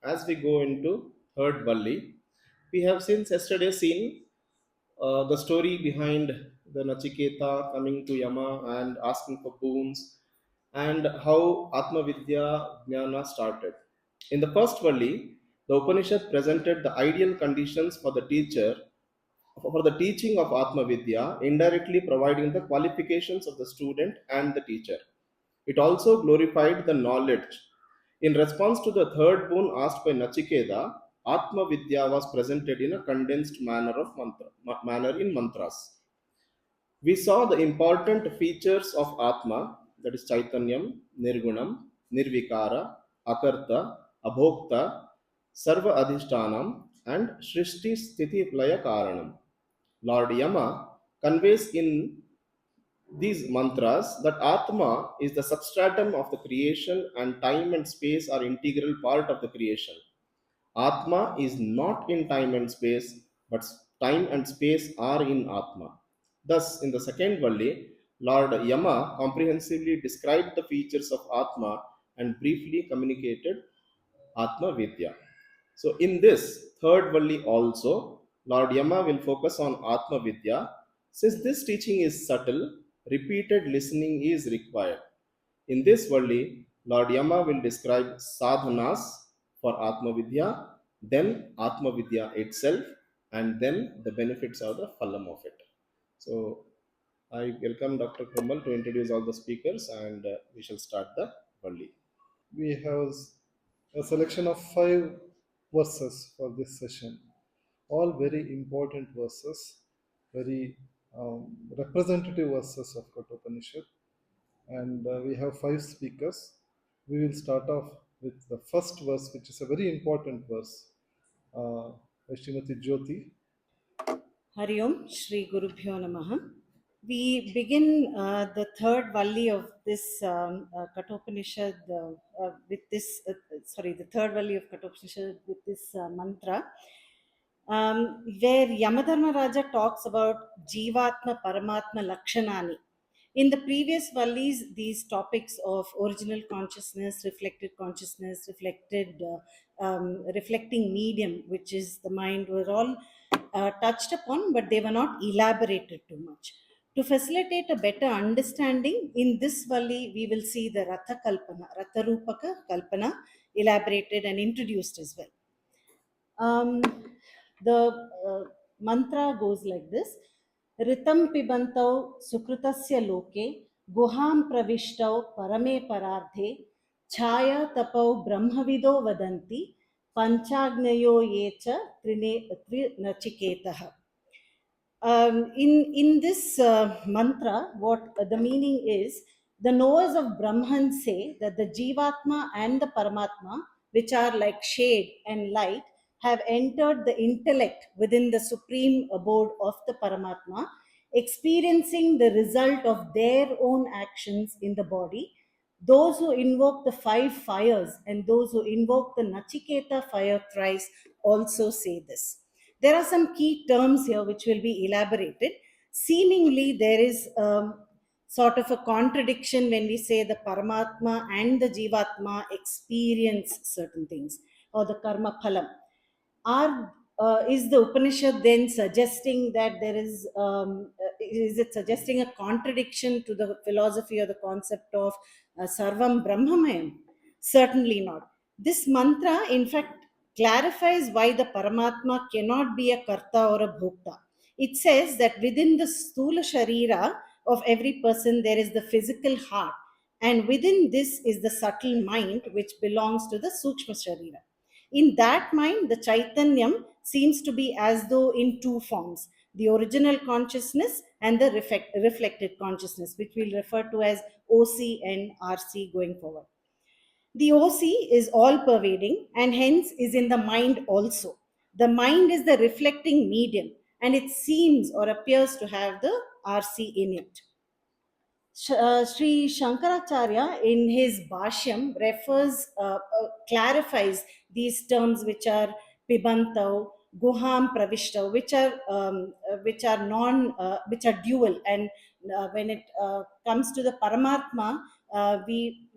as we go into third Valli, we have since yesterday seen the story behind the Nachiketa coming to Yama and asking for boons, and how Atma Vidya Jnana started. In the first Valli, the Upanishad presented the ideal conditions for the teaching of Atma Vidya, indirectly providing the qualifications of the student and the teacher. It also glorified the knowledge. In response to the third boon asked by Nachiketa, Atma Vidya was presented in a condensed manner in mantras. We saw the important features of Atma, that is Chaitanyam, Nirgunam, Nirvikara, Akarta, Abhokta, Sarva Adhishtanam, and Shrishti Sthiti Playa Karanam. Lord Yama conveys in these mantras that Atma is the substratum of the creation and time and space are integral part of the creation. Atma is not in time and space, but time and space are in Atma. Thus, in the second Valli, Lord Yama comprehensively described the features of Atma and briefly communicated Atma Vidya. So, in this third Valli also, Lord Yama will focus on Atma Vidya. Since this teaching is subtle, repeated listening is required. In this Valli, Lord Yama will describe sadhanas for Atma Vidya, then Atma Vidya itself, and then the benefits of the phalam of it. So, I welcome Dr. Komal to introduce all the speakers, and we shall start the Valli. We have a selection of 5 verses for this session, all very important verses, very representative verses of Kathopanishad. And we have 5 speakers. We will start off with the first verse, which is a very important verse, by Srimati Jyoti. Hari Om, Shri Gurubhyo Namaha. We begin the third Valli of this Kathopanishad the third Valli of Kathopanishad with this mantra, where Yamadharma Raja talks about Jivatma, Paramatma, Lakshanani. In the previous Vallis, these topics of original consciousness, reflecting medium, which is the mind, were all touched upon, but they were not elaborated too much. To facilitate a better understanding, in this Valli, we will see the Ratha Rupaka Kalpana elaborated and introduced as well. The mantra goes like this: Ritam pibantau sukrutasya loke, guham pravishtav parame pararthe, chaya tapau brahmavido vadanti, panchagnayo yecha trinachiketah. In this mantra, what the meaning is, the knowers of Brahman say that the Jivatma and the Paramatma, which are like shade and light, have entered the intellect within the supreme abode of the Paramatma, experiencing the result of their own actions in the body. Those who invoke the 5 fires and those who invoke the Nachiketa fire thrice also say this. There are some key terms here which will be elaborated. Seemingly, there is sort of a contradiction when we say the Paramatma and the Jivatma experience certain things, or the Karma Phalam. Is the Upanishad then suggesting that is it suggesting a contradiction to the philosophy or the concept of Sarvam Brahmamayam? Certainly not. This mantra, in fact, clarifies why the Paramatma cannot be a Karta or a Bhokta. It says that within the Stula Sharira of every person, there is the physical heart, and within this is the subtle mind, which belongs to the Sukshma Sharira. In that mind, the Chaitanyam seems to be as though in 2 forms: the original consciousness and the reflected consciousness, which we'll refer to as OC and RC going forward. The OC is all pervading and hence is in the mind also. The mind is the reflecting medium and it seems or appears to have the RC in it. Sri Shankaracharya in his Bhashyam clarifies these terms which are Pibantav, Guham Pravishtav, which are dual, and when it comes to the Paramatma, we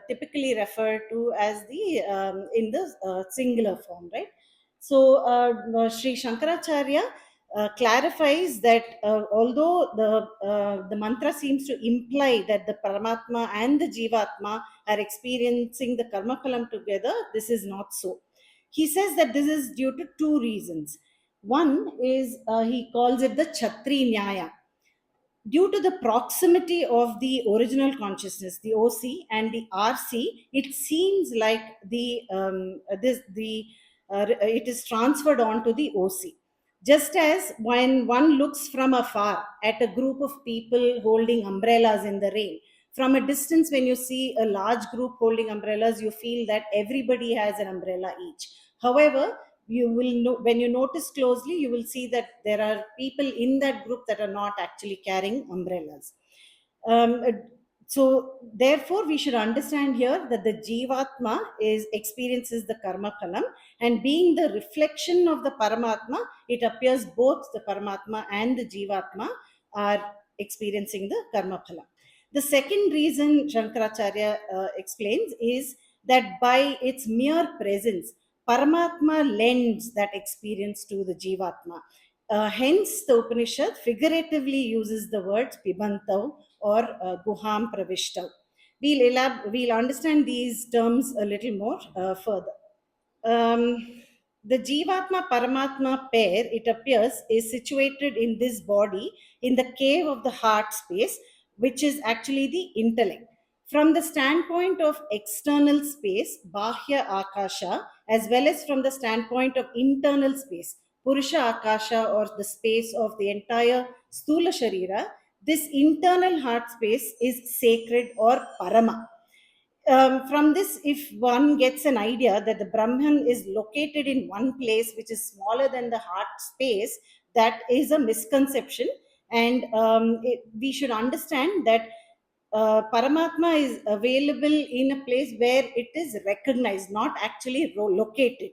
typically refer to as the in the singular form, right? So Sri Shankaracharya clarifies that although the mantra seems to imply that the Paramatma and the Jivatma are experiencing the karma phalam together, this is not so. He says that this is due to two reasons. One is he calls it the Chatri Nyaya. Due to the proximity of the original consciousness, the OC and the RC, it seems like it is transferred on to the OC. Just as when one looks from afar at a group of people holding umbrellas in the rain, from a distance, when you see a large group holding umbrellas, you feel that everybody has an umbrella each. However, you will know, when you notice closely, you will see that there are people in that group that are not actually carrying umbrellas. um, uh, so therefore we should understand here that the jivatma is experiences the karma phalam, and being the reflection of the paramatma, it appears both the paramatma and the jivatma are experiencing the karma phalam. The second reason Shankaracharya explains is that by its mere presence, Paramatma lends that experience to the Jivatma. Hence, the Upanishad figuratively uses the words Pibantav or Guham Pravishtav. We'll understand these terms a little more further. The Jivatma Paramatma pair, it appears, is situated in this body in the cave of the heart space, which is actually the intellect. From the standpoint of external space, Bahya Akasha, as well as from the standpoint of internal space, Purusha Akasha, or the space of the entire Stula Sharira, this internal heart space is sacred or Parama. From this, if one gets an idea that the Brahman is located in one place which is smaller than the heart space, that is a misconception. And we should understand that Paramatma is available in a place where it is recognized, not actually located.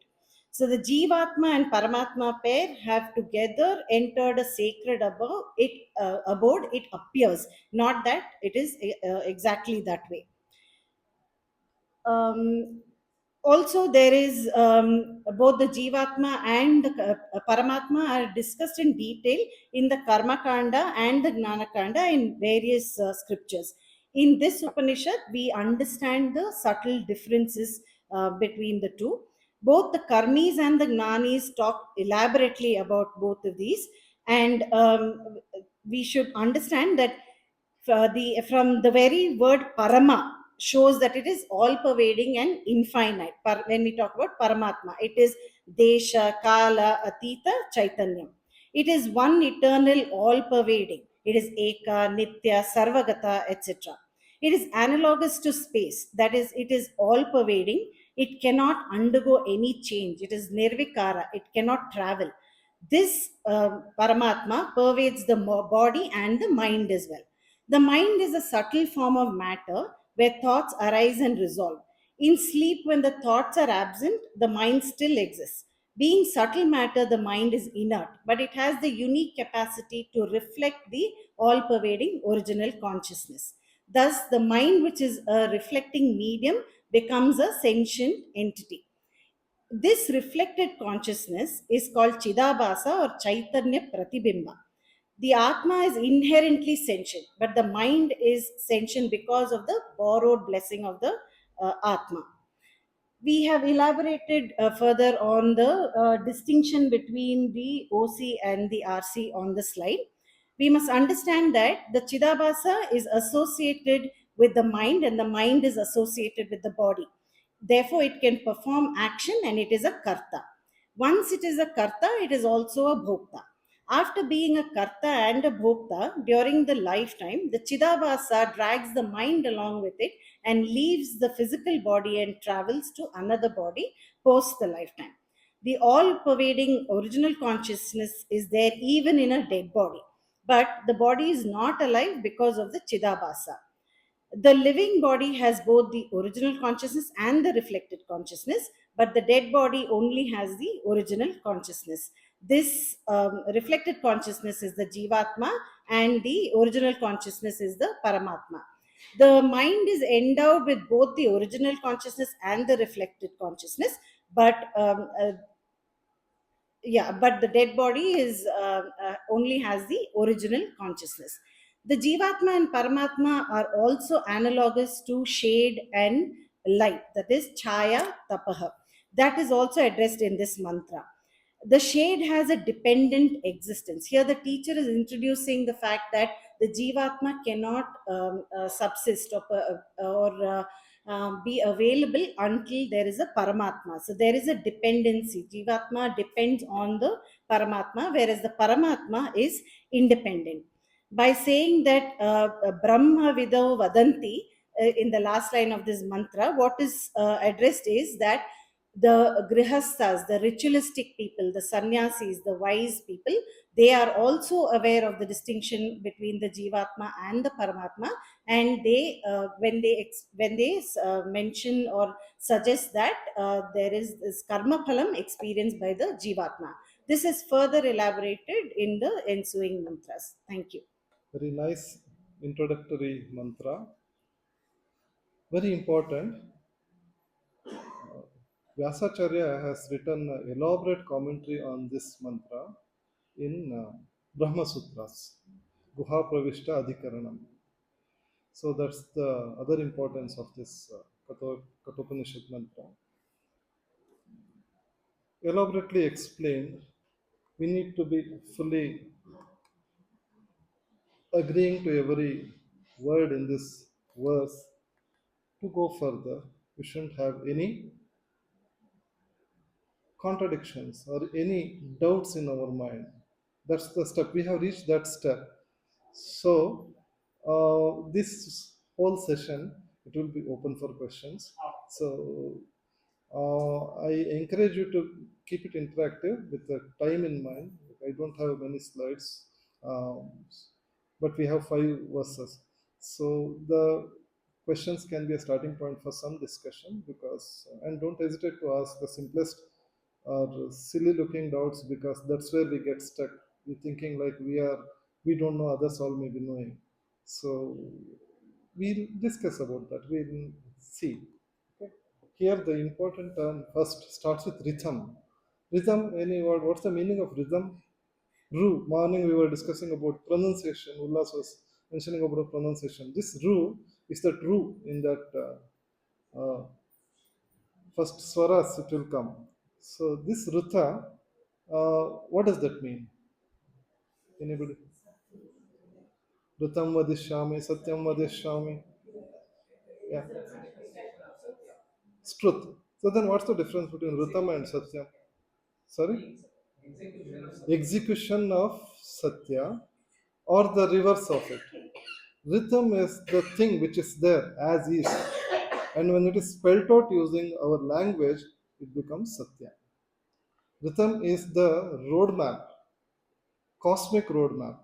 So the Jivatma and Paramatma pair have together entered a sacred abode. It appears, not that it is exactly that way. um, Also there is both the jivatma and the paramatma are discussed in detail in the karma kanda and the gnana kanda in various scriptures. In this upanishad we understand the subtle differences between the two. Both the karmis and the gnanis talk elaborately about both of these. And we should understand that from the very word parama shows that it is all pervading and infinite. When we talk about paramatma, it is desha kala atita chaitanyam. It is one eternal, all pervading. It is eka nitya sarvagata, etc. It is analogous to space, that is, it is all pervading. It cannot undergo any change. It is nirvikara, it cannot travel. This paramatma pervades the body and the mind as well. The mind is a subtle form of matter where thoughts arise and resolve. In sleep, when the thoughts are absent, the mind still exists. Being subtle matter, the mind is inert, but it has the unique capacity to reflect the all pervading original consciousness. Thus, the mind, which is a reflecting medium, becomes a sentient entity. This reflected consciousness is called Chidabhasa or Chaitanya Pratibimba. The Atma is inherently sentient, but the mind is sentient because of the borrowed blessing of the Atma. We have elaborated further on the distinction between the OC and the RC on the slide. We must understand that the Chidabhasa is associated with the mind and the mind is associated with the body. Therefore, it can perform action and it is a karta. Once it is a karta, it is also a bhokta. After being a karta and a bhokta during the lifetime, the Chidabhasa drags the mind along with it and leaves the physical body and travels to another body post the lifetime. The all pervading original consciousness is there even in a dead body, but the body is not alive because of the Chidabhasa. The living body has both the original consciousness and the reflected consciousness, but the dead body only has the original consciousness. This reflected consciousness is the Jivatma, and the original consciousness is the Paramatma. The mind is endowed with both the original consciousness and the reflected consciousness, but yeah, but the dead body is only has the original consciousness. The jivatma and paramatma are also analogous to shade and light, that is chaya tapaha, that is also addressed in this mantra. The shade has a dependent existence. Here the teacher is introducing the fact that the jivatma cannot subsist or be available until there is a Paramatma. So there is a dependency. Jivatma depends on the Paramatma, whereas the Paramatma is independent. By saying that Brahma Vido Vadanti in the last line of this mantra, what is addressed is that the grihasthas, the ritualistic people, the sannyasis, the wise people, they are also aware of the distinction between the jivatma and the paramatma, and they when they mention or suggest that there is this karma phalam experienced by the jivatma. This is further elaborated in the ensuing mantras. Thank you. Very nice introductory mantra. Very important. Vyasacharya has written an elaborate commentary on this mantra in Brahma Sutras, Guha Pravishta Adhikaranam. So that's the other importance of this Kathopanishad mantra. Elaborately explained, we need to be fully agreeing to every word in this verse to go further. We shouldn't have any contradictions or any doubts in our mind. That's the step. We have reached that step. So, this whole session, it will be open for questions. So, I encourage you to keep it interactive with the time in mind. I don't have many slides, um, but we have five verses. So the questions can be a starting point for some discussion because, and don't hesitate to ask the simplest or silly looking doubts because that's where we get stuck. We're thinking like we don't know, others all may be knowing. So we'll discuss about that. We'll see. Okay. Here, the important term first starts with rhythm. Rhythm, any word, what's the meaning of rhythm? Ru, morning we were discussing about pronunciation. Ullas was mentioning about pronunciation. This ru is that ru in that first swaras it will come. So this rutha, what does that mean? Anybody? Rutam vadishyami, satyam vadishyami. Yeah, it's truth. So then what's the difference between rutam and satyam? Sorry? Execution of Satya or the reverse of it. Rhythm is the thing which is there as is, and when it is spelled out using our language, it becomes Satya. Rhythm is the roadmap, cosmic roadmap,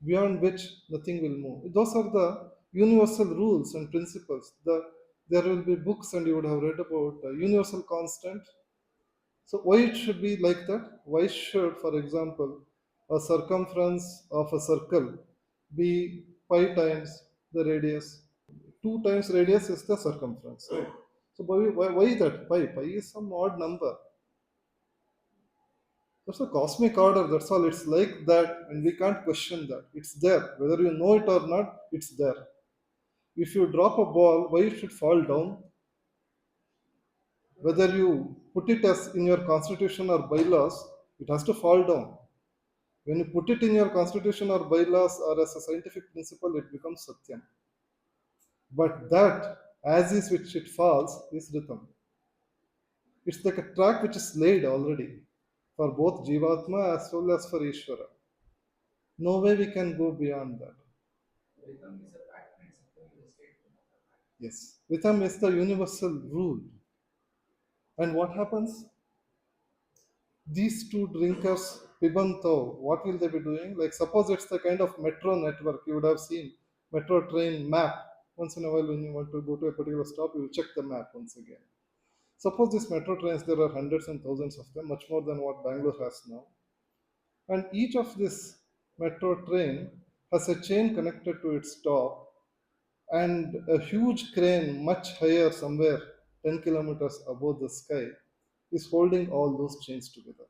beyond which nothing will move. Those are the universal rules and principles. There will be books, and you would have read about universal constant. So why it should be like that? Why should, for example, a circumference of a circle be pi times the radius? 2 times radius is the circumference, right? So why that? Pi is some odd number. That's a cosmic order. That's all. It's like that, and we can't question that. It's there, whether you know it or not. It's there. If you drop a ball, why it should fall down? Whether you put it as in your constitution or bylaws, it has to fall down. When you put it in your constitution or bylaws or as a scientific principle, it becomes Satyam. But that, as is which it falls, is Rhythm. It's like a track which is laid already for both Jivatma as well as for Ishvara. No way we can go beyond that. Yes. Rhythm is the universal rule. And what happens? These two drinkers, Pibanto, what will they be doing? Like, suppose it's the kind of metro network you would have seen, metro train map. Once in a while, when you want to go to a particular stop, you check the map once again. Suppose these metro trains, there are hundreds and thousands of them, much more than what Bangalore has now. And each of this metro train has a chain connected to its top, and a huge crane much higher somewhere 10 kilometers above the sky is holding all those chains together,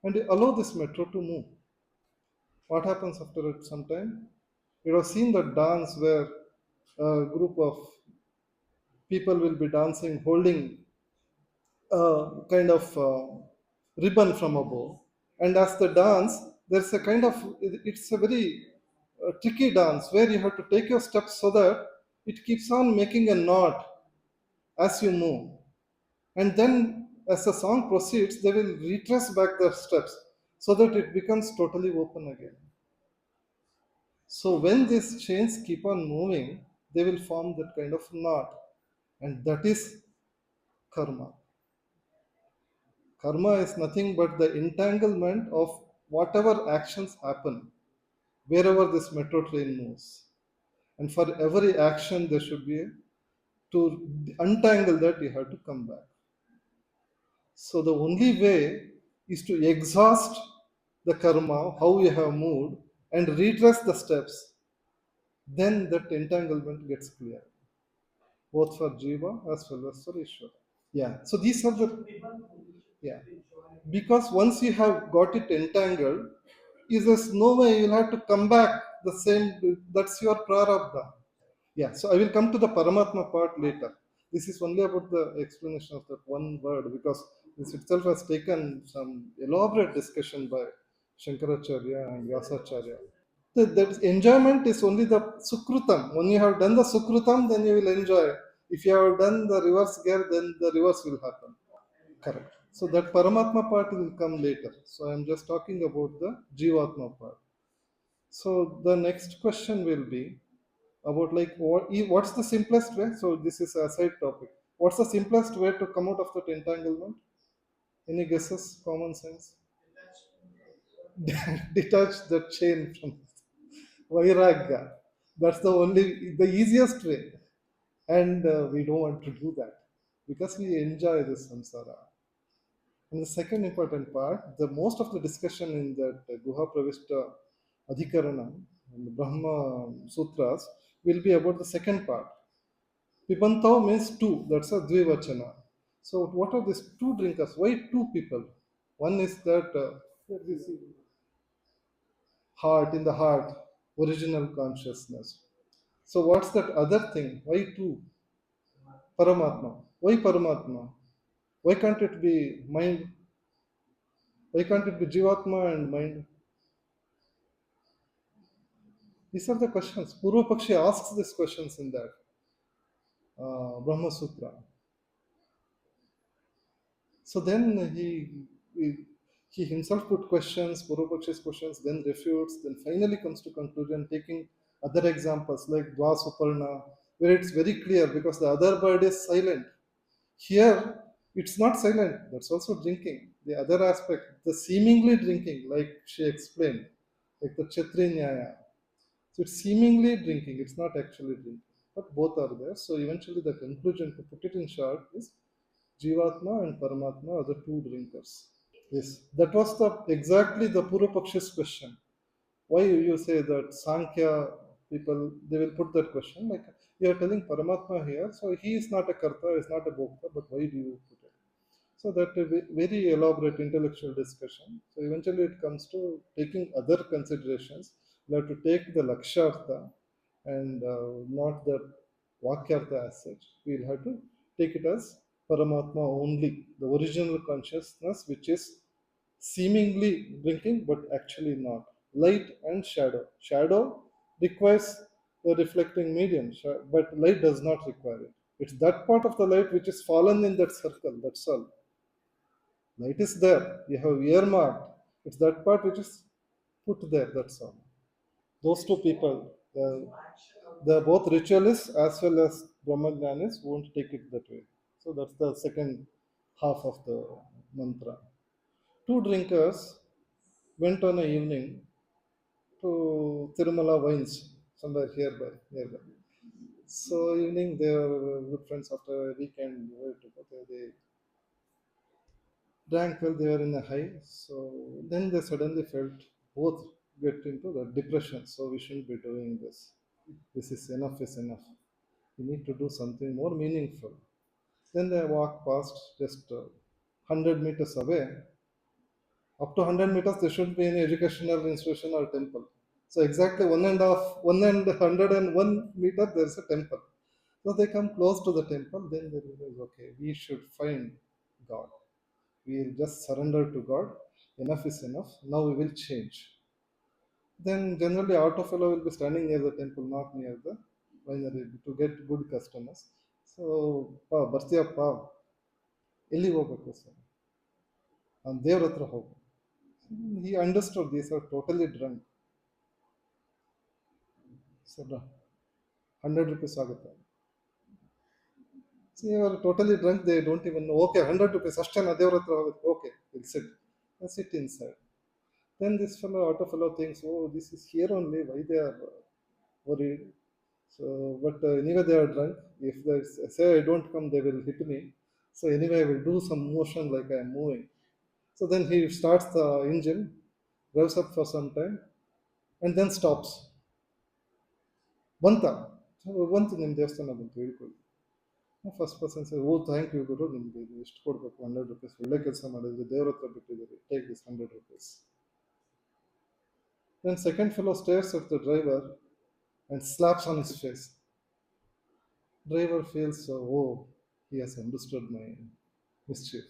and they allow this metro to move. What happens after it some time? You have seen the dance where a group of people will be dancing holding a kind of ribbon from above, and as the dance there's a kind of, it's a very tricky dance where you have to take your steps so that it keeps on making a knot as you move, and then as the song proceeds they will retrace back the steps so that it becomes totally open again. So when these chains keep on moving, they will form that kind of knot, and that is karma. Karma is nothing but the entanglement of whatever actions happen wherever this metro train moves. And for every action, there should be to untangle that, you have to come back. So the only way is to exhaust the karma, how you have moved, and retrace the steps. Then that entanglement gets clear, both for Jiva as well as for Ishvara. Yeah. So these are the, yeah. Because once you have got it entangled, is there's no way you'll have to come back the same. That's your prarabdha. Yeah. So I will come to the Paramatma part later. This is only about the explanation of that one word, because this itself has taken some elaborate discussion by Shankaracharya and Vyasacharya. That enjoyment is only the sukrutam. When you have done the sukrutam, then you will enjoy. If you have done the reverse gear, then the reverse will happen. Correct. So that Paramatma part will come later. So I am just talking about the Jivatma part. So the next question will be about like what's the simplest way? So this is a side topic. What's the simplest way to come out of that entanglement? Any guesses? Common sense? Detach the chain from Vairagya. That's the easiest way. And we don't want to do that because we enjoy this samsara. And the second important part, the most of the discussion in that Guha Pravishta Adhikarana and the Brahma Sutras will be about the second part. Pibantav means two, that's a Dvivachana. So, what are these two drinkers? Why two people? One is that heart, in the heart, original consciousness. So, what's that other thing? Why two? Paramatma. Why Paramatma? Why can't it be mind? Why can't it be Jivatma and mind? These are the questions. Purva Pakshi asks these questions in that Brahma Sutra. So then he himself put questions, Purva Pakshi's questions, then refutes, then finally comes to conclusion, taking other examples like Dva Suparna, where it's very clear because the other bird is silent. Here, it's not silent, that's also drinking. The other aspect, the seemingly drinking, like she explained, like the Kshatri Nyaya. So it's seemingly drinking, it's not actually drinking. But both are there. So eventually the conclusion, to put it in short, is Jivatma and Paramatma are the two drinkers. Yes, that was the exactly the Purva Pakshi's question. Why you say that Sankhya people, they will put that question like you are telling Paramatma here, so he is not a Karta, is not a Bhokta, but why do you put it? So that a very elaborate intellectual discussion. So eventually it comes to taking other considerations. We have to take the Lakshartha and not the Vakyartha as such. We'll have to take it as Paramatma only, the original consciousness which is seemingly drinking but actually not. Light and shadow. Shadow requires a reflecting medium, but light does not require it. It's that part of the light which is fallen in that circle, that's all. Light is there. You have earmarked. It's that part which is put there. That's all. Those two people, the both ritualists as well as Brahmajnanis won't take it that way. So that's the second half of the mantra. Two drinkers went on a evening to Tirumala Wines, somewhere nearby. So evening they were good friends after a weekend. They drank well, they were in a high. So then they suddenly felt both get into the depression. So we shouldn't be doing this. This is enough. We need to do something more meaningful. Then they walk past just 100 meters away. Up to 100 meters, there shouldn't be any educational institution or temple. So exactly 101 meter, there is a temple. So they come close to the temple. Then they realize, okay, we should find God. We will just surrender to God. Enough is enough. Now we will change. Then generally auto fellow will be standing near the temple, not near the winery to get good customers. So, ಬರ್ತೀಯಪ್ಪ ಎಲ್ಲಿಗೆ ಹೋಗ್ಬೇಕು sir ನಾನು ದೇವ್ರ ಹತ್ರ ಹೋಗು. He understood these are totally drunk. Sir 100 rupees ಆಗುತ್ತೆ. See, they are totally drunk, they don't even know. Okay, 100 rupees ಅಷ್ಟೇನಾ ದೇವ್ರ ಹತ್ರ ಹೋಗುತ್ತೆ. Okay, we'll sit. Let's sit inside. Then this fellow, auto fellow thinks, oh, this is here only. Why they are worried? So, but anyway, they are drunk. If they say I don't come, they will hit me. So anyway, I will do some motion like I am moving. So then he starts the engine, revs up for some time, and then stops. ಬಂತ ಬಂತು ನಿಮ್ಮ ದೇವಸ್ಥಾನ ಬಂತು ಹೇಳ್ಕೊಳ್ಳಿ. First person say oh thank you ಗುರು, ನಿಮಗೆ ಇದು ಎಷ್ಟು ಕೊಡಬೇಕು 100 rupees, ಒಳ್ಳೆ ಕೆಲಸ ಮಾಡಿದ್ರಿ, ದೇವ್ರ ಹತ್ರ ಬಿಟ್ಟಿದ್ದೀರಿ, take this 100 rupees. Then second fellow stares at the driver and slaps on his face. Driver feels, oh, he has understood my mischief.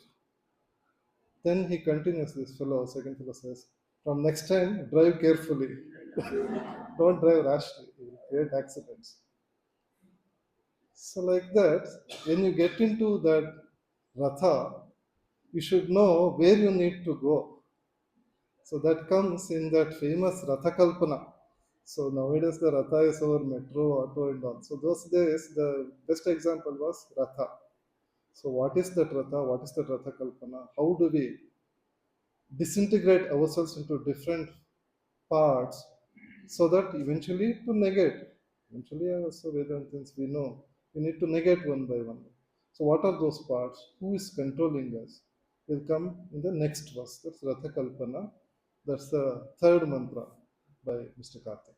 Then he continues, this fellow, second fellow says, from next time, drive carefully. Don't drive rashly, you will create accidents. So, like that, when you get into that ratha, you should know where you need to go. So, that comes in that famous Ratha Kalpana. So, nowadays the Ratha is over metro, auto, and all. So, those days, the best example was Ratha. So, what is that Ratha? What is that Ratha Kalpana? How do we disintegrate ourselves into different parts so that eventually to negate? Eventually, also Vedantins, we know we need to negate one by one. So, what are those parts? Who is controlling us? Will come in the next verse. That's Ratha Kalpana. That's the third mantra by Mr. Karthik.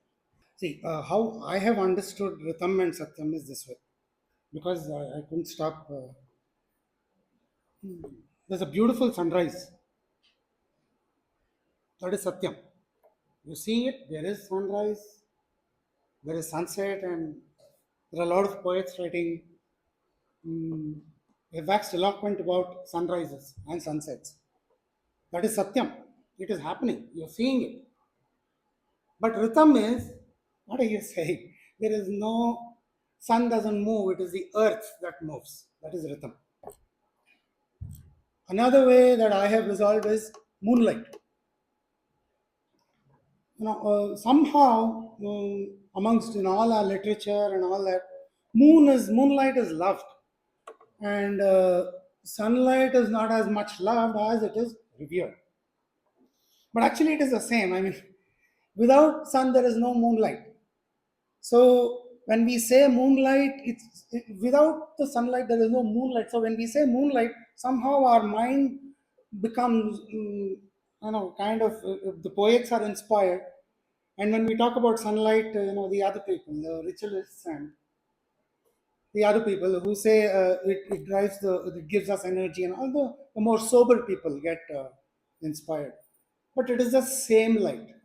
See, how I have understood Ritam and Satyam is this way, because I couldn't stop. There's a beautiful sunrise. That is Satyam. You see it, there is sunrise, there is sunset, and there are a lot of poets writing. They waxed eloquent about sunrises and sunsets. That is Satyam. It is happening. You're seeing it. But Ritam is, what are you saying? There is no, sun doesn't move, it is the earth that moves. That is Ritam. Another way that I have resolved is moonlight. Somehow amongst all our literature and all that, moonlight is loved, and sunlight is not as much loved as it is revered. But actually, it is the same. I mean, without sun, there is no moonlight. So when we say moonlight, without the sunlight, there is no moonlight. So when we say moonlight, somehow our mind becomes, kind of, the poets are inspired. And when we talk about sunlight, the other people, the ritualists and the other people who say it drives it gives us energy, and all the more sober people get inspired. But it is the same light.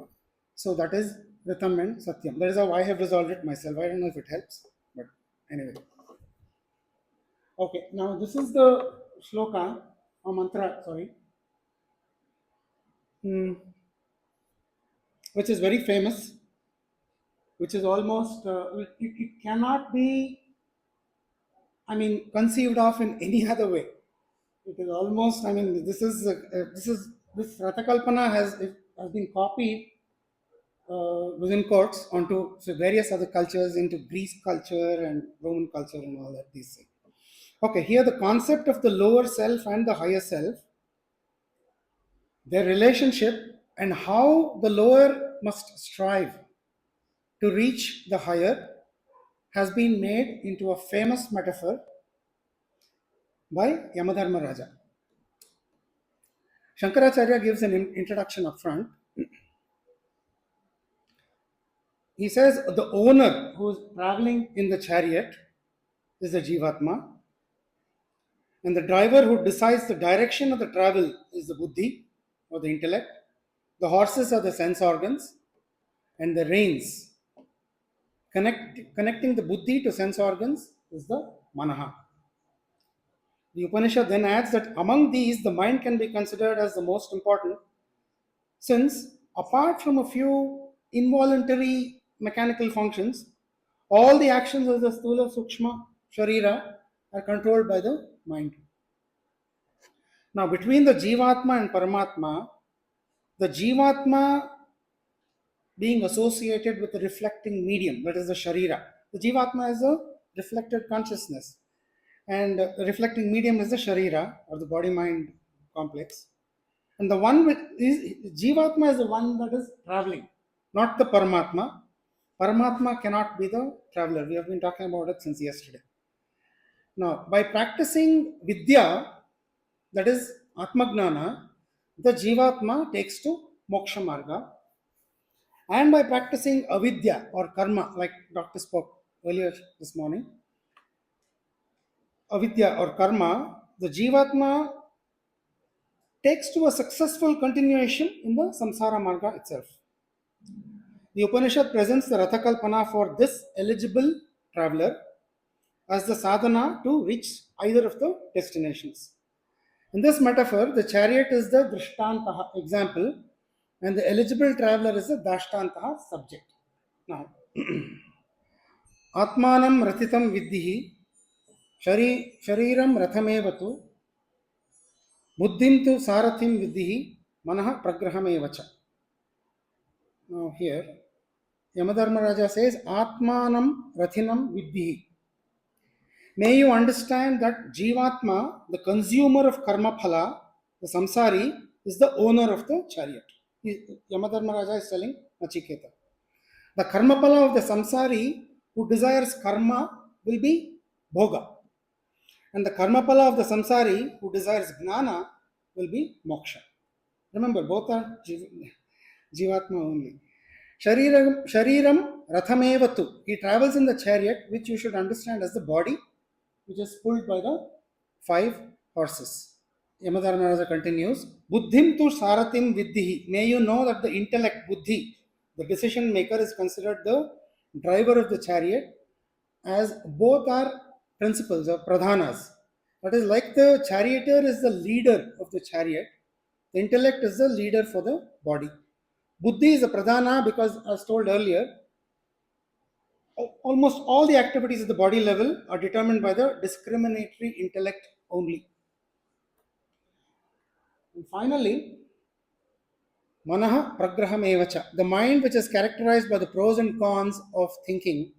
So that is Ritam and Satyam. That is how I have resolved it myself. I don't know if it helps, but anyway. Okay, now this is the shloka or mantra, sorry, which is very famous, which is almost, it cannot be, conceived of in any other way. It is almost, this Rathakalpana has been copied within quotes onto various other cultures, into Greek culture and Roman culture and all that, these things. Okay, here the concept of the lower self and the higher self, their relationship, and how the lower must strive to reach the higher has been made into a famous metaphor by Yamadharma Raja. Shankaracharya gives an introduction up front. He says the owner who is traveling in the chariot is the Jivatma, and the driver who decides the direction of the travel is the Buddhi or the intellect. The horses are the sense organs, and the reins connecting the Buddhi to sense organs is the Manaha. The Upanishad then adds that among these, the mind can be considered as the most important, since apart from a few involuntary mechanical functions, all the actions of the Sthula Sukshma Sharira are controlled by the mind. Now, between the Jivatma and Paramatma, the Jivatma being associated with the reflecting medium, that is the Sharira. The Jivatma is a reflected consciousness, and the reflecting medium is the Sharira or the body mind complex. And the one with is Jivatma is the one that is traveling, not the Paramatma. Paramatma cannot be the traveler. We have been talking about it since yesterday. Now, by practicing Vidya, that is Atmagnana, the Jivatma takes to Moksha Marga. And by practicing Avidya or Karma, like Dr. spoke earlier this morning, Avidya or Karma, the Jivatma takes to a successful continuation in the Samsara Marga itself. The Upanishad presents the Rathakalpana for this eligible traveler as the sadhana to reach either of the destinations. In this metaphor, the chariot is the Drishtantaha example and the eligible traveler is the Dashtantaha subject. Now, Atmanam Rathitam Viddihi Shariram Rathamevatu Buddhim tu Sarathim Viddihi Manaha Pragrahamevacha. Now, here, Yamadharmaraja says, Atmanam Rathinam Viddihi. May you understand that Jivatma, the consumer of karma phala, the samsari, is the owner of the chariot. Yamadharmaraja is telling Nachiketa. The karma phala of the samsari who desires karma will be bhoga. And the karma phala of the samsari who desires gnana will be moksha. Remember, both are Jivatma only. Shariram Rathamevatu. He travels in the chariot, which you should understand as the body, which is pulled by the 5 horses. Yamadharmaraja continues, Buddhim tu Saratim Viddihi. May you know that the intellect, Buddhi, the decision maker, is considered the driver of the chariot, as both are principles or pradhanas. That is, like the charioteer is the leader of the chariot, the intellect is the leader for the body. Buddhi is a pradhana because, as told earlier, almost all the activities at the body level are determined by the discriminatory intellect only. And finally, Manaha Pragraham Evacha, the mind which is characterized by the pros and cons of thinking,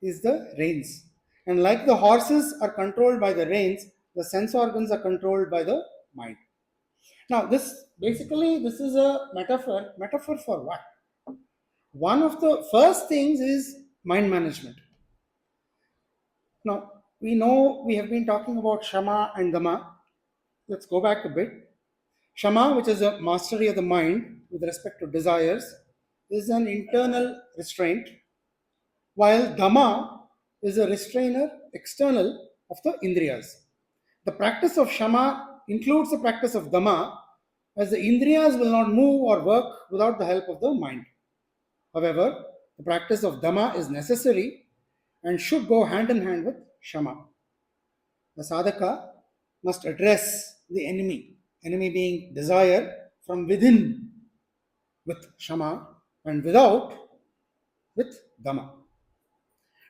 is the reins. And like the horses are controlled by the reins, the sense organs are controlled by the mind. Now, this is a metaphor. Metaphor for what? One of the first things is mind management. Now, we know we have been talking about Shama and Dama. Let's go back a bit. Shama, which is a mastery of the mind with respect to desires, is an internal restraint, while Dama is a restrainer external of the Indriyas. The practice of Shama includes the practice of Dama, as the Indriyas will not move or work without the help of the mind. However, the practice of Dama is necessary and should go hand in hand with Shama. The sadhaka must address the enemy being desire, from within with Shama and without with Dama.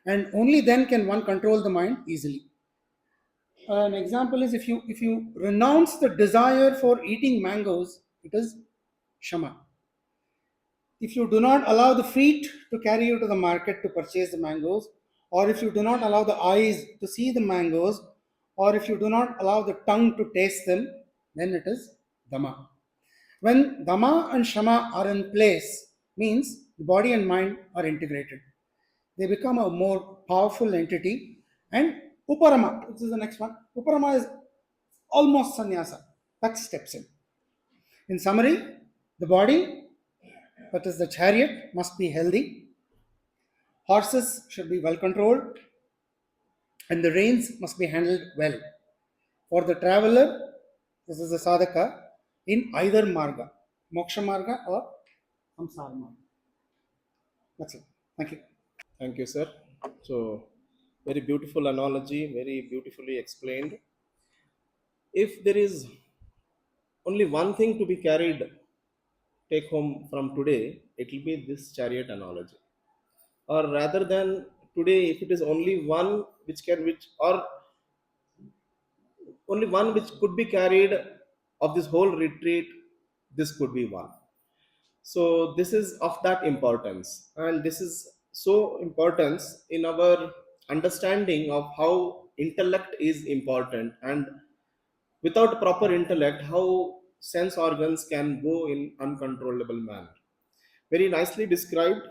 And only then can one control the mind easily. An example is if you renounce the desire for eating mangoes, it is Shama. If you do not allow the feet to carry you to the market to purchase the mangoes, or if you do not allow the eyes to see the mangoes, or if you do not allow the tongue to taste them, then it is Dhamma. When Dhamma and Shama are in place, means the body and mind are integrated. They become a more powerful entity. And Uparama, which is the next one, Uparama is almost sannyasa. That steps in. In summary, the body that is, the chariot, must be healthy, horses should be well controlled, and the reins must be handled well. For the traveler, this is a sadhaka in either marga, moksha marga or samsara marga. That's it. Thank you. Thank you, sir. So, very beautiful analogy, very beautifully explained. If there is only one thing to be carried, take home from today, it will be this chariot analogy. Or rather than today, if it is only one which can, which, or only one which could be carried of this whole retreat, this could be one. So this is of that importance, and this is so importance in our understanding of how intellect is important, and without proper intellect, how sense organs can go in uncontrollable manner. Very nicely described.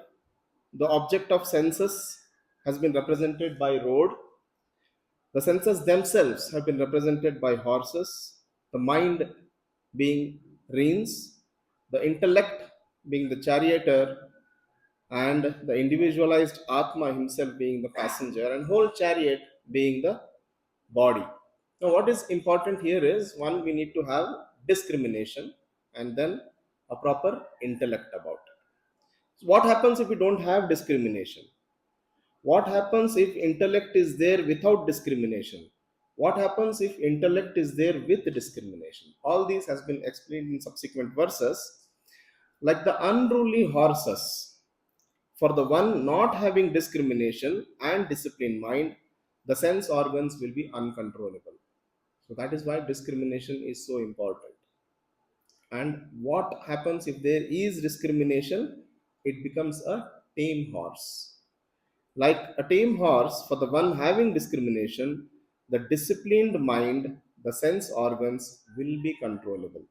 The object of senses has been represented by road. The senses themselves have been represented by horses, the mind being reins, the intellect being the charioteer, and the individualized Atma himself being the passenger, and whole chariot being the body. Now, what is important here is one, we need to have discrimination, and then a proper intellect about it. So what happens if we don't have discrimination? What happens if intellect is there without discrimination? What happens if intellect is there with discrimination? All these has been explained in subsequent verses. Like the unruly horses, for the one not having discrimination and disciplined mind, the sense organs will be uncontrollable. So that is why discrimination is so important. And what happens if there is discrimination? It becomes a tame horse. Like a tame horse, for the one having discrimination, the disciplined mind, the sense organs will be controllable.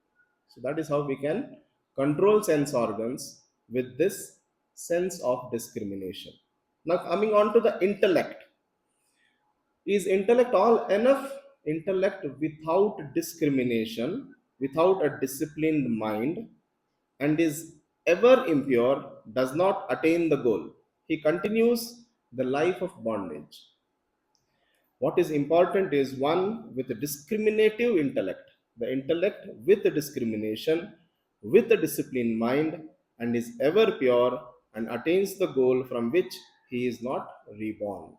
So that is how we can control sense organs with this sense of discrimination. Now, coming on to the intellect. Is intellect all enough? Intellect without discrimination, without a disciplined mind, and is ever impure, does not attain the goal. He continues the life of bondage. What is important is one with a discriminative intellect, the intellect with a discrimination, with a disciplined mind, and is ever pure and attains the goal from which he is not reborn.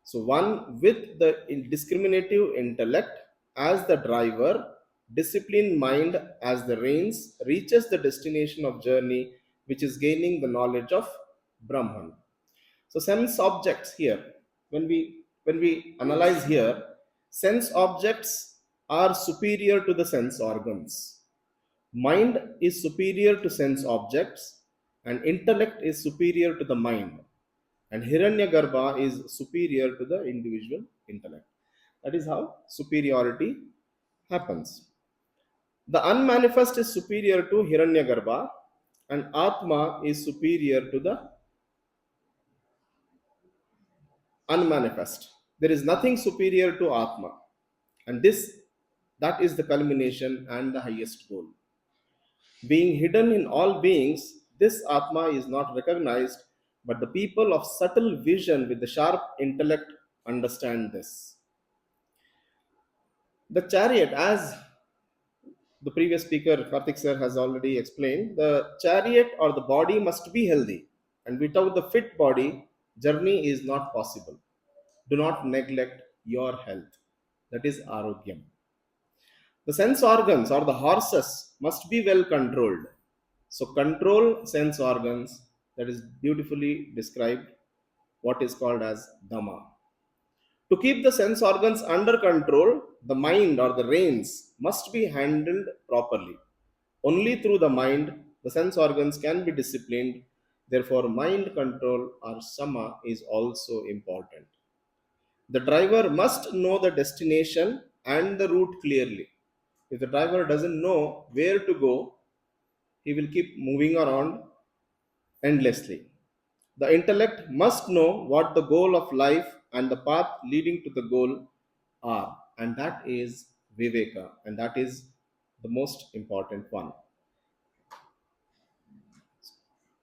So, one with the discriminative intellect as the driver, disciplined mind as the reins, reaches the destination of journey, which is gaining the knowledge of Brahman. So, sense objects here, when we analyze here, sense objects are superior to the sense organs. Mind is superior to sense objects, and intellect is superior to the mind, and Hiranyagarbha is superior to the individual intellect. That is how superiority happens. The unmanifest is superior to Hiranyagarbha, and Atma is superior to the unmanifest. There is nothing superior to Atma, and this, that is the culmination and the highest goal. Being hidden in all beings, this Atma is not recognized, but the people of subtle vision with the sharp intellect understand this. The chariot, as the previous speaker Karthik sir has already explained, the chariot or the body must be healthy, and without the fit body, journey is not possible. Do not neglect your health. That is arogyam. The sense organs or the horses must be well controlled. So control sense organs, that is beautifully described, what is called as dhamma. To keep the sense organs under control, the mind or the reins must be handled properly. Only through the mind, the sense organs can be disciplined. Therefore, mind control or sama is also important. The driver must know the destination and the route clearly. If the driver doesn't know where to go, he will keep moving around endlessly. The intellect must know what the goal of life and the path leading to the goal are, and that is Viveka, and that is the most important one.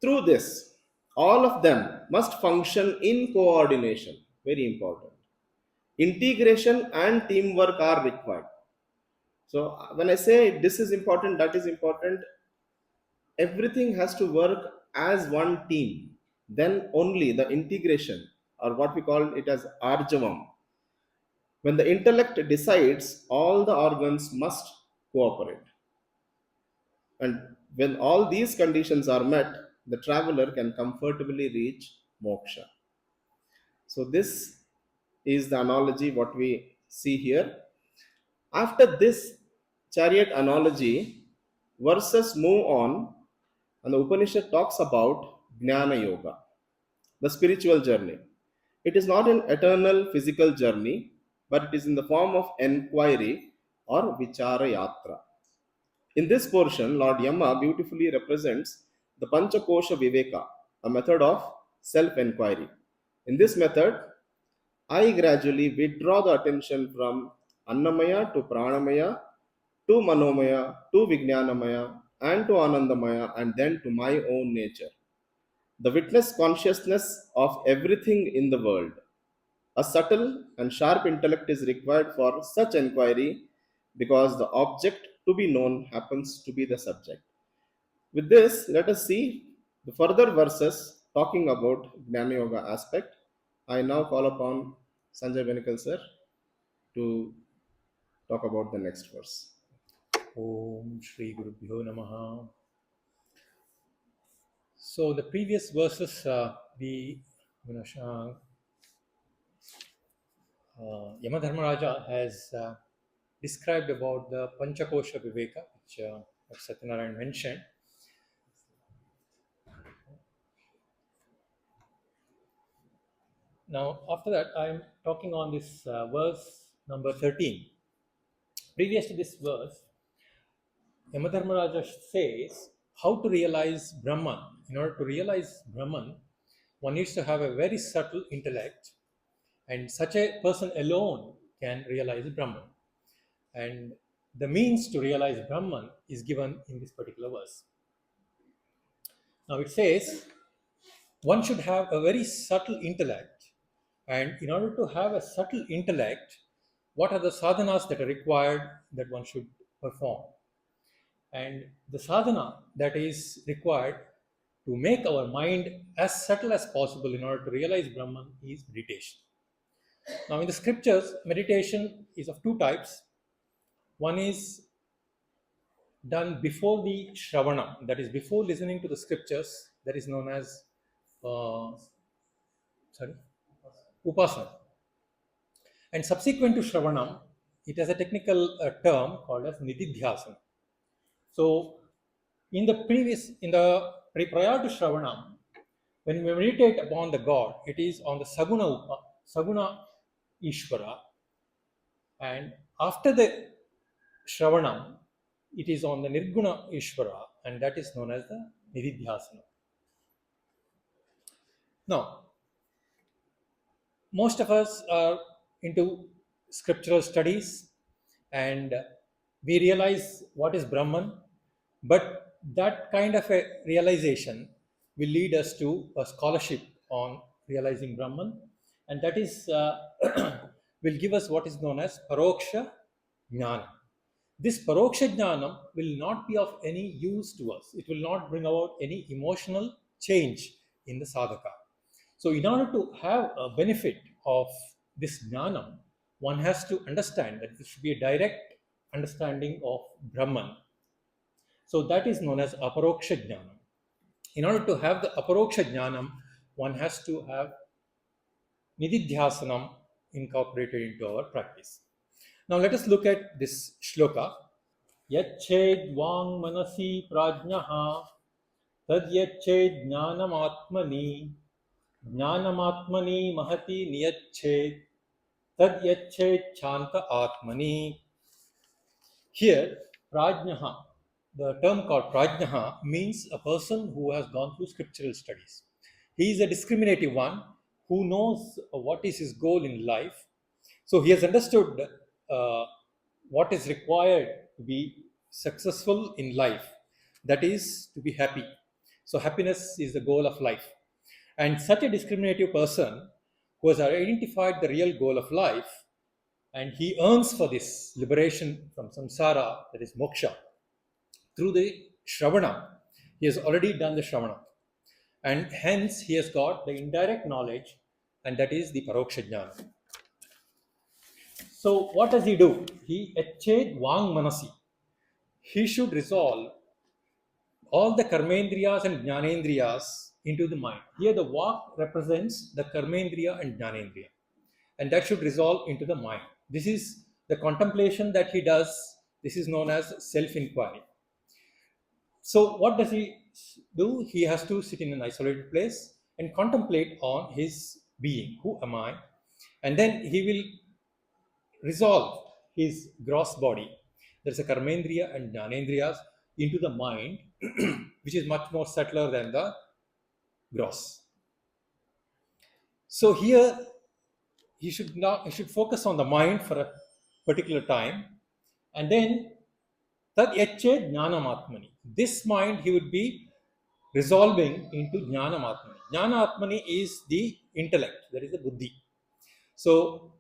Through this, all of them must function in coordination. Very important. Integration and teamwork are required. So when I say this is important, that is important, everything has to work as one team. Then only the integration, or what we call it as arjavam. When the intellect decides, all the organs must cooperate. And when all these conditions are met, the traveler can comfortably reach moksha. So, this is the analogy what we see here. After this chariot analogy, verses move on, and the Upanishad talks about Jnana Yoga, the spiritual journey. It is not an eternal physical journey, but it is in the form of enquiry or vichara yatra. In this portion, Lord Yama beautifully represents the Panchakosha Viveka, a method of self enquiry. In this method, I gradually withdraw the attention from Annamaya to Pranamaya to Manomaya to Vijnanamaya and to Anandamaya and then to my own nature. The witness consciousness of everything in the world. A subtle and sharp intellect is required for such enquiry because the object to be known happens to be the subject. With this, let us see the further verses talking about Jnana Yoga aspect. I now call upon Sanjay Benikal sir to talk about the next verse. Om Shri Gurubhyo Namaha. So the previous verses, the Yamadharmaraja has described about the Panchakosha Viveka, which Satyanarayan mentioned. Now, after that, I'm talking on this verse number 13. Previous to this verse, Yamadharmaraja says how to realize Brahman. In order to realize Brahman, one needs to have a very subtle intellect, and such a person alone can realize Brahman. And the means to realize Brahman is given in this particular verse. Now it says one should have a very subtle intellect, and in order to have a subtle intellect, what are the sadhanas that are required that one should perform? And the sadhana that is required to make our mind as subtle as possible in order to realize Brahman is meditation. Now, in the scriptures, meditation is of two types. One is done before the Shravanam, that is, before listening to the scriptures, that is known as Upasana. And subsequent to Shravanam, it has a technical term called as Nididhyasana. So, in the prior to Shravanam, when we meditate upon the God, it is on the Saguna Ishvara, and after the Shravanam, it is on the Nirguna Ishvara, and that is known as the Nididhyasana. Now, most of us are into scriptural studies, and we realize what is Brahman, but that kind of a realization will lead us to a scholarship on realizing Brahman, and that is will give us what is known as Paroksha Jnana. This Paroksha Jnanam will not be of any use to us. It will not bring about any emotional change in the sadhaka. So, in order to have a benefit of this Jnanam, one has to understand that this should be a direct understanding of Brahman. So, that is known as Aparoksha Jnanam. In order to have the Aparoksha Jnanam, one has to have Nididhyasanam incorporated into our practice. Now, let us look at this shloka. Yached vang manasi prajnaha tad yached jnanamatmani jnanamatmani mahati niyached tad yached chanta atmani. Here, prajnaha, the term called prajnaha means a person who has gone through scriptural studies. He is a discriminative one who knows what is his goal in life. So he has understood what is required to be successful in life, that is, to be happy. So happiness is the goal of life. And such a discriminative person who has identified the real goal of life, and he earns for this liberation from samsara, that is moksha, through the shravana. He has already done the shravana. And hence he has got the indirect knowledge, and that is the paroksha jnana. So what does he do? He eched vang manasi. He should resolve all the karmendriyas and jnanendriyas into the mind. Here the vak represents the karmendriya and jnanendriya, and that should resolve into the mind. This is the contemplation that he does. This is known as self-inquiry. So what does he do? He has to sit in an isolated place and contemplate on his being. Who am I? And then he will resolve his gross body. There's a karmendriya and jnanendriyas into the mind, which is much more subtler than the gross. So here he should focus on the mind for a particular time, and then tad yache jnanamatmani. This mind he would be resolving into jnanamatmani. Jnanaatmani is the intellect, that is the buddhi. So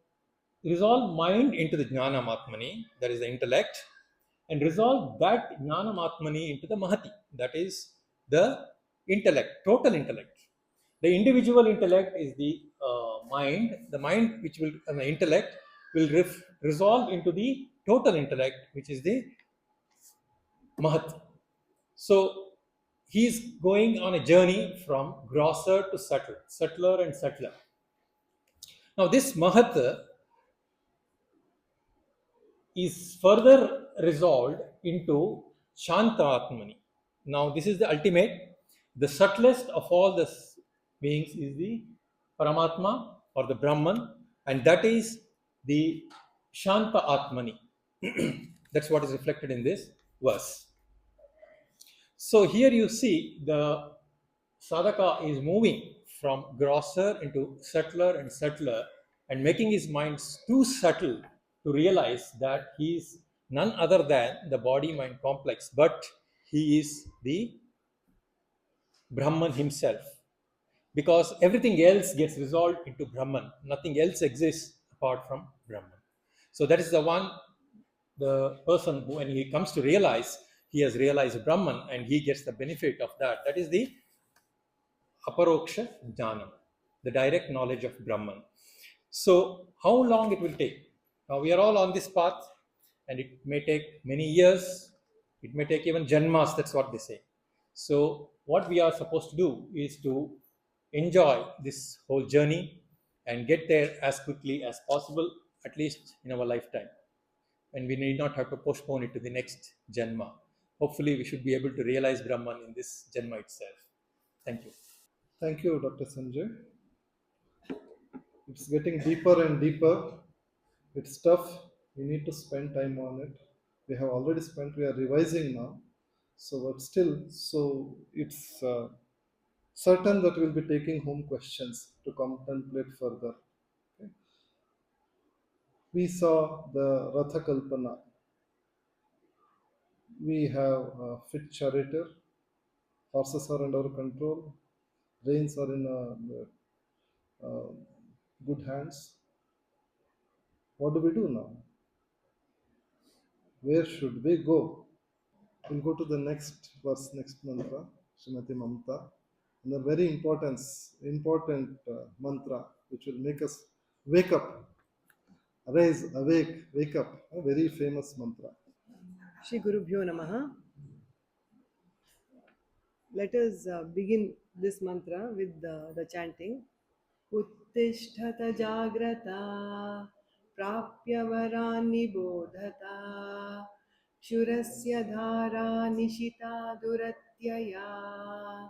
resolve mind into the jnanamatmani, that is the intellect, and resolve that jnanamatmani into the mahati, that is the intellect, total intellect. The individual intellect is the mind. The mind, which will, the intellect, will resolve into the total intellect, which is the mahat. So he is going on a journey from grosser to subtler, subtler and subtler. Now this mahat is further resolved into Shanta Atmani. Now, this is the ultimate. The subtlest of all the beings is the Paramatma or the Brahman, and that is the Shanta Atmani. That's what is reflected in this verse. So, here you see the sadhaka is moving from grosser into subtler and subtler, and making his mind too subtle to realize that he is none other than the body mind complex, but he is the Brahman himself. Because everything else gets resolved into Brahman, nothing else exists apart from Brahman. So, that is the one, the person who, when he comes to realize, he has realized Brahman and he gets the benefit of that. That is the aparoksha jnanam, the direct knowledge of Brahman. So, how long it will take? Now, we are all on this path, and it may take many years, it may take even janmas, that's what they say. So, what we are supposed to do is to enjoy this whole journey and get there as quickly as possible, at least in our lifetime. And we need not have to postpone it to the next janma. Hopefully, we should be able to realize Brahman in this janma itself. Thank you. Thank you, Dr. Sanjay. It's getting deeper and deeper. It's tough. We need to spend time on it. We have already spent, we are revising now. So, but still, so it's certain that we'll be taking home questions to contemplate further. Okay. We saw the Ratha Kalpana. We have a fit charioteer. Horses are under control. Reins are in good hands. What do we do now? Where should we go? We'll go to the next verse, next mantra, Srimati Mamta. And a very important mantra which will make us wake up, arise, awake, wake up. A very famous mantra. Shri Gurubhyo Namaha. Let us begin this mantra with the chanting. Uttishtata Jagrata Prapya Varani Bodhata Shurasya Dhara Nishita Duratyaya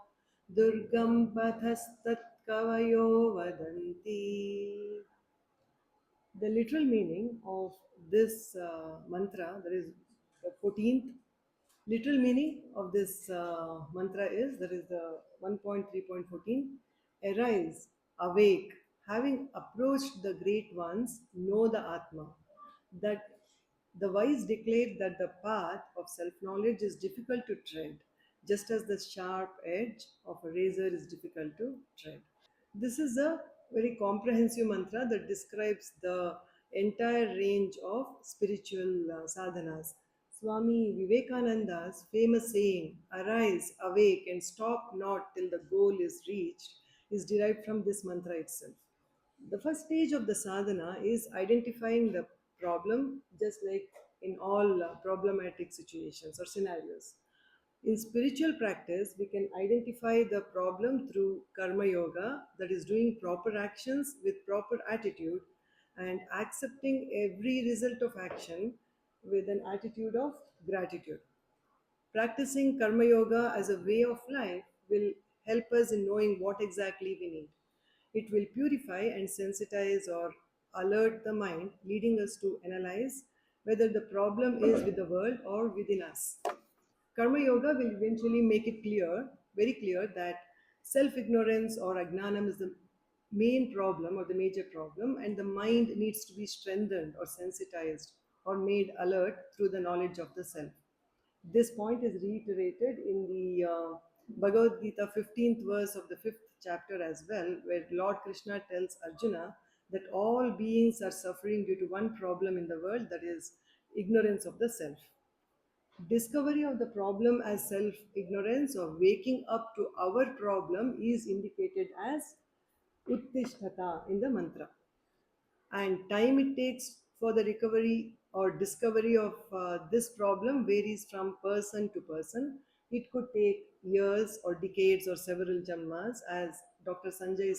Durgam Pathastat Kavayo Vadanti. The literal meaning of this mantra, that is the 14th literal meaning of this mantra is, that is the 1.3.14, arise, awake, having approached the great ones, know the Atma. That the wise declare that the path of self knowledge is difficult to tread. just as the sharp edge of a razor is difficult to tread. This is a very comprehensive mantra that describes the entire range of spiritual sadhanas. Swami Vivekananda's famous saying, "Arise, awake, and stop not till the goal is reached," is derived from this mantra itself. The first stage of the sadhana is identifying the problem, just like in all problematic situations or scenarios. In spiritual practice, we can identify the problem through karma yoga, that is, doing proper actions with proper attitude and accepting every result of action with an attitude of gratitude. Practicing karma yoga as a way of life will help us in knowing what exactly we need. It will purify and sensitize or alert the mind, leading us to analyze whether the problem is with the world or within us. Karma yoga will eventually make it clear, very clear, that self ignorance or agnanam is the main problem or the major problem, and the mind needs to be strengthened or sensitized or made alert through the knowledge of the self. This point is reiterated in the Bhagavad Gita 15th verse of the 5th chapter as well, where Lord Krishna tells Arjuna that all beings are suffering due to one problem in the world, that is, ignorance of the self. Discovery of the problem as self ignorance or waking up to our problem is indicated as Uttishtata in the mantra. And time it takes for the recovery or discovery of this problem varies from person to person. It could take years or decades or several janmas, as Dr. Sanjay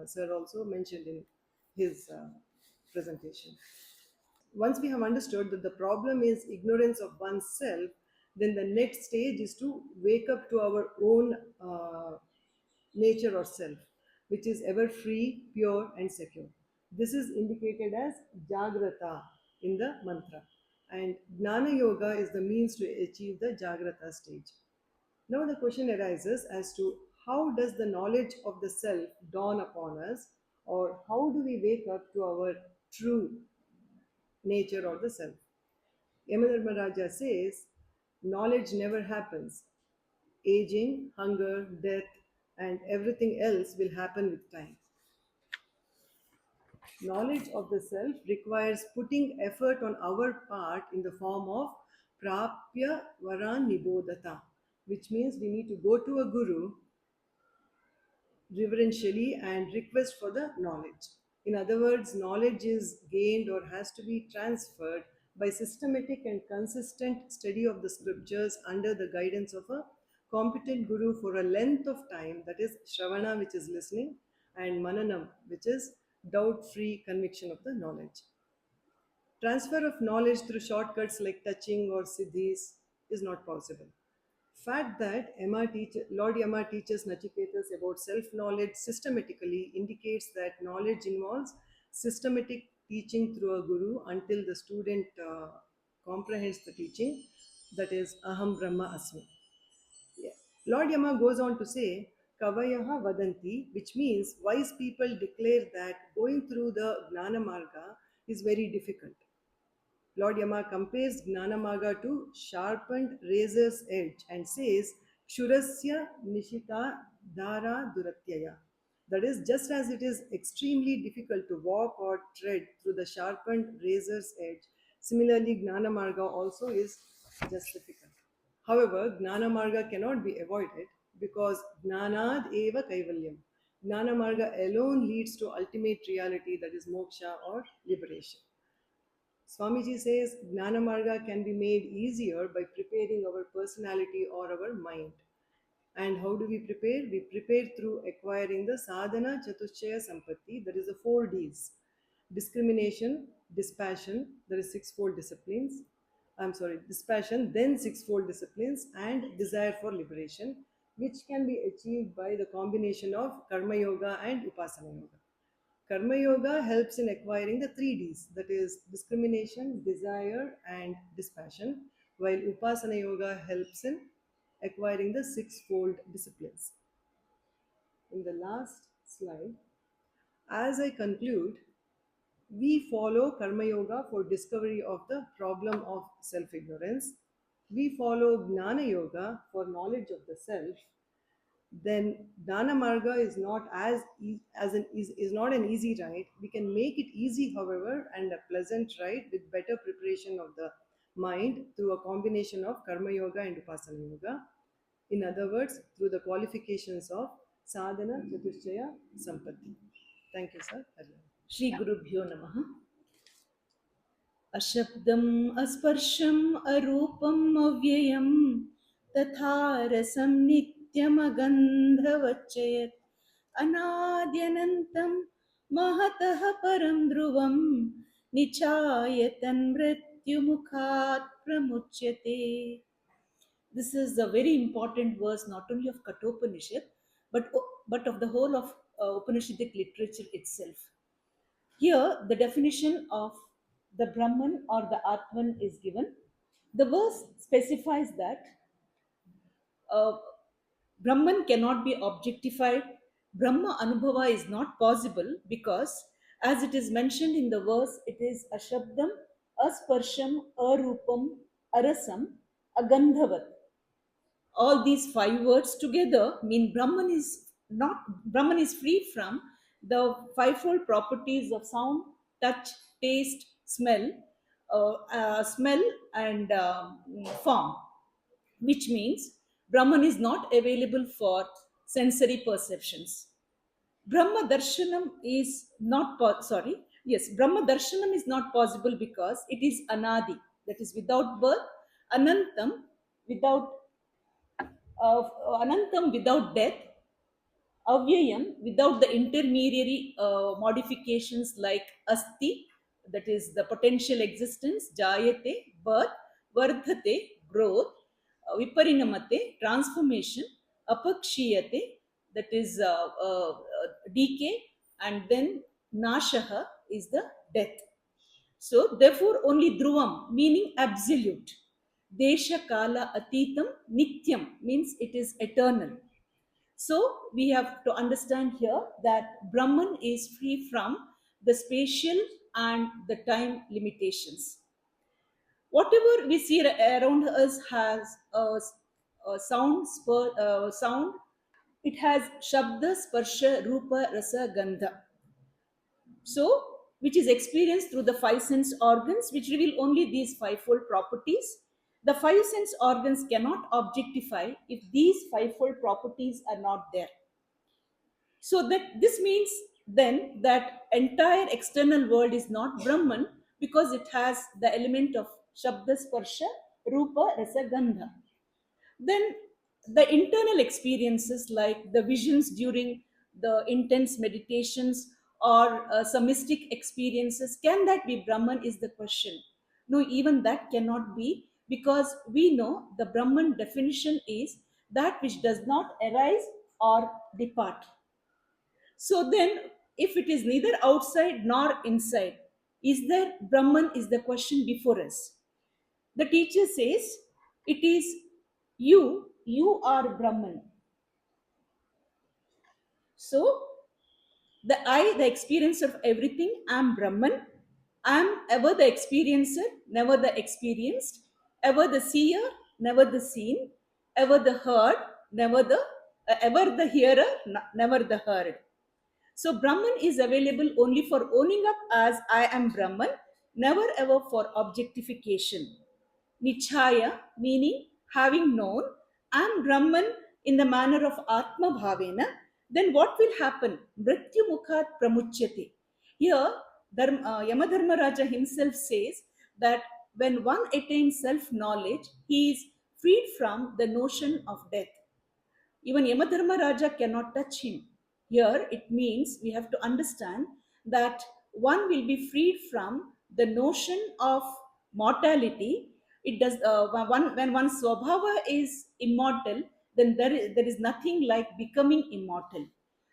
sir also mentioned in his presentation. Once we have understood that the problem is ignorance of oneself, then the next stage is to wake up to our own nature or self, which is ever free, pure, and secure. This is indicated as Jagrata in the mantra. And Gnana Yoga is the means to achieve the Jagrata stage. Now the question arises as to how does the knowledge of the self dawn upon us, or how do we wake up to our true nature or the self? Yamadharmaraja says, knowledge never happens. Aging, hunger, death, and everything else will happen with time. Knowledge of the self requires putting effort on our part in the form of prapya varan nibodhata, which means we need to go to a guru reverentially and request for the knowledge. In other words, knowledge is gained or has to be transferred by systematic and consistent study of the scriptures under the guidance of a competent guru for a length of time, that is, Shravana, which is listening, and Mananam, which is doubt free conviction of the knowledge. Transfer of knowledge through shortcuts like touching or siddhis is not possible. Fact that Lord Yama teaches Nachiketas about self-knowledge systematically indicates that knowledge involves systematic teaching through a guru until the student comprehends the teaching, that is Aham Brahma Asmi. Yeah. Lord Yama goes on to say, Kavayaha Vadanti, which means wise people declare that going through the Gnana Marga is very difficult. Lord Yama compares Gnanamaga to sharpened razor's edge and says, Kshurasya Nishita Dara Duratyaya. That is, just as it is extremely difficult to walk or tread through the sharpened razor's edge, similarly, Gnanamarga also is just difficult. However, Gnana Marga cannot be avoided because Gnanad eva kaivalyam. Gnana Marga alone leads to ultimate reality, that is moksha or liberation. Swamiji says Gnana Marga can be made easier by preparing our personality or our mind. And how do we prepare? We prepare through acquiring the sadhana chatushaya sampatti, that is the 4 Ds: discrimination, dispassion, that is sixfold disciplines. I'm sorry, dispassion, then sixfold disciplines, and desire for liberation, which can be achieved by the combination of karma yoga and upasana yoga. Karma yoga helps in acquiring the 3 Ds, that is discrimination, desire, and dispassion, while upasana yoga helps in acquiring the sixfold disciplines. In the last slide, as I conclude, we follow karma yoga for discovery of the problem of self ignorance. we follow Gnana Yoga for knowledge of the self, then Dana Marga is not is not an easy ride. We can make it easy, however, and a pleasant ride with better preparation of the mind through a combination of Karma Yoga and Upasana Yoga. In other words, through the qualifications of Sadhana, Chaturshaya, Sampatti. Thank you, sir. Hari Om. Shri Gurubhyo Namaha. अशब्दम् अस्पर्शम् अरूपम् अव्ययम् तथा रसं नित्यमगन्धवच्चयत् अनाद्यनन्तं महतः परं ध्रुवं निचाय तन्मृत्युमुखात् प्रमुच्यते. This is a very important verse not only of Kathopanishad but of the whole of Upanishadic literature itself. Here, the definition of the Brahman or the Atman is given. The verse specifies that Brahman cannot be objectified. Brahma Anubhava is not possible because, as it is mentioned in the verse, it is Ashabdam, Asparsham, Arupam, Arasam, Agandhavat. All these five words together mean Brahman is free from the fivefold properties of sound, touch, taste, smell and form, which means Brahman is not available for sensory perceptions. Brahma darshanam is not sorry, yes, Brahma darshanam is not possible because it is anadi, that is without birth, anantam, without anantam, without death, avyayam, without the intermediary modifications like asti, that is the potential existence, jayate, birth, vardhate, growth, viparinamate, transformation, apakshiyate, that is decay, and then nashaha is the death. So therefore only dhruvam, meaning absolute. Desha kala atitam, nityam means it is eternal. So we have to understand here that Brahman is free from the spatial and the time limitations. Whatever we see around us has sound. It has shabda, sparsha, rupa, rasa, gandha. So, which is experienced through the five sense organs, which reveal only these fivefold properties. The five sense organs cannot objectify if these fivefold properties are not there. So that this means then that entire external world is not Brahman because it has the element of Shabda, Sparsha, Rupa, Rasa, Gandha. Then the internal experiences like the visions during the intense meditations or some mystic experiences, can that be Brahman is the question. No, even that cannot be, because we know the Brahman definition is that which does not arise or depart. So then, if it is neither outside nor inside, is there Brahman is the question before us. The teacher says, it is you are Brahman. So, the experience of everything, I am Brahman. I am ever the experiencer, never the experienced, ever the seer, never the seen, ever the heard, ever the hearer, never the heard. So Brahman is available only for owning up as I am Brahman, never ever for objectification. Nichaya, meaning having known, I am Brahman in the manner of Atma Bhavena, then what will happen? Mrityu Mukhat Pramuchyate. Here, Yamadharmaraja himself says that when one attains self knowledge, he is freed from the notion of death. Even Yamadharma Raja cannot touch him. Here it means we have to understand that one will be freed from the notion of mortality. It does when one's swabhava is immortal, then there is nothing like becoming immortal.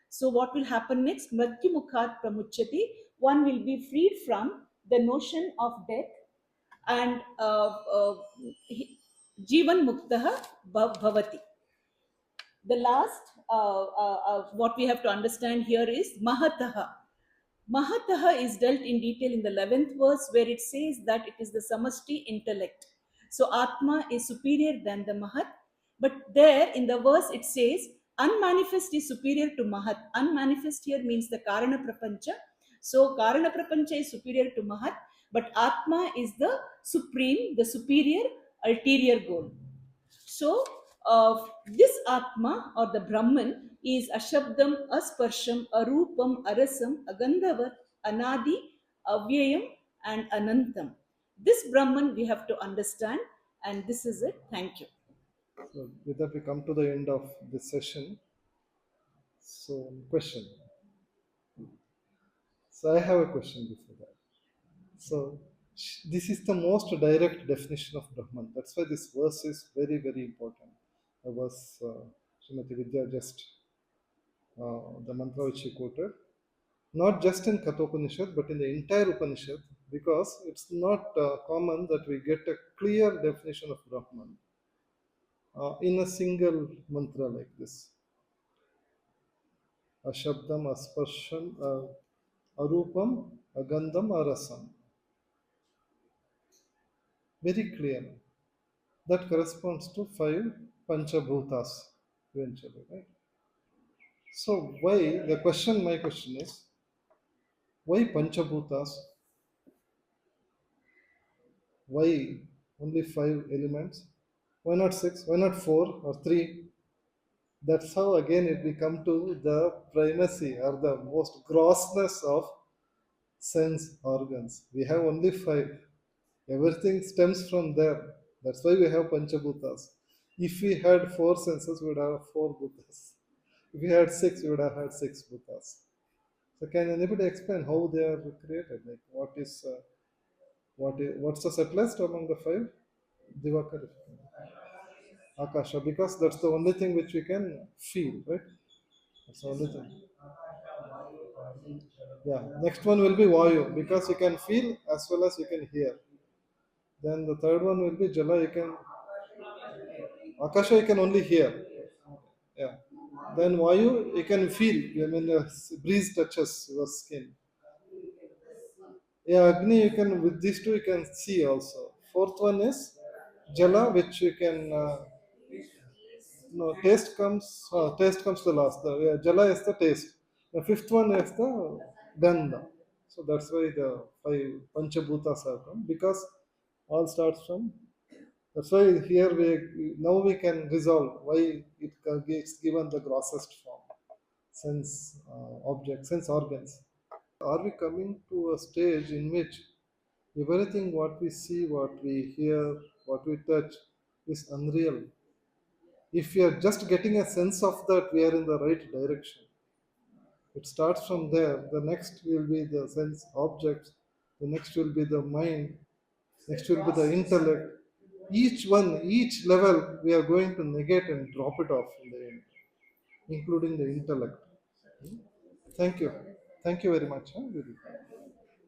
So what will happen next? Mrityu Mukhat Pramuchyati. One will be freed from the notion of death, and Jivan Muktaha Bhavati. The last what we have to understand here is mahataha. Mahataha is dealt in detail in the 11th verse, where it says that it is the samasti intellect. So Atma is superior than the Mahat. But there in the verse it says, unmanifest is superior to Mahat. Unmanifest here means the Karana Prapancha. So Karana Prapancha is superior to Mahat, but Atma is the supreme, the superior, ulterior goal. So, this Atma or the Brahman is Ashabdam, Asparsham, Arupam, Arasam, Agandhavat, Anadi, Avyayam, and Anantam. This Brahman we have to understand, and this is it. Thank you. So with that, we come to the end of this session. So, question. So, I have a question before that. So, this is the most direct definition of Brahman. That's why this verse is very, very important. The verse Srimati Vidya just, the mantra which she quoted, not just in Kathopanishad, but in the entire Upanishad, because it's not common that we get a clear definition of Brahman in a single mantra like this. Ashabdam, Asparsham, Arupam, Agandham, Arasam. Very clear. That corresponds to five Panchabhutas eventually, right? So why, my question is, why Panchabhutas? Why only five elements? Why not six? Why not four or three? That's how again it we come to the primacy or the most grossness of sense organs. We have only five. Everything stems from there. That's why we have Panchabhutas. If we had four senses, we would have four Bhutas. If we had six, we would have had six Bhutas. So, can anybody explain how they are created? Like, what's the subtlest among the five? Divakar. Akasha, because that's the only thing which we can feel, right? That's the only thing. Yeah. Next one will be Vayu, because you can feel as well as you can hear. Then the third one will be Jala. You can Akasha, you can only hear. Yeah. Then Vayu, you can feel. I mean, breeze touches your skin. Yeah, Agni, you can, with these two, you can see also. Fourth one is Jala, which you can, no, taste comes the last. Yeah, Jala is the taste. The fifth one is the Gandha. So that's why the five Panchabhutas have come, because all starts from. That's why here now we can resolve why it's given the grossest form, sense sense organs. Are we coming to a stage in which everything what we see, what we hear, what we touch is unreal? If we are just getting a sense of that, we are in the right direction. It starts from there. The next will be the sense objects, the next will be the mind, next will be the intellect. Each one, each level, we are going to negate and drop it off in the end, including the intellect. Thank you. Thank you very much. Huh?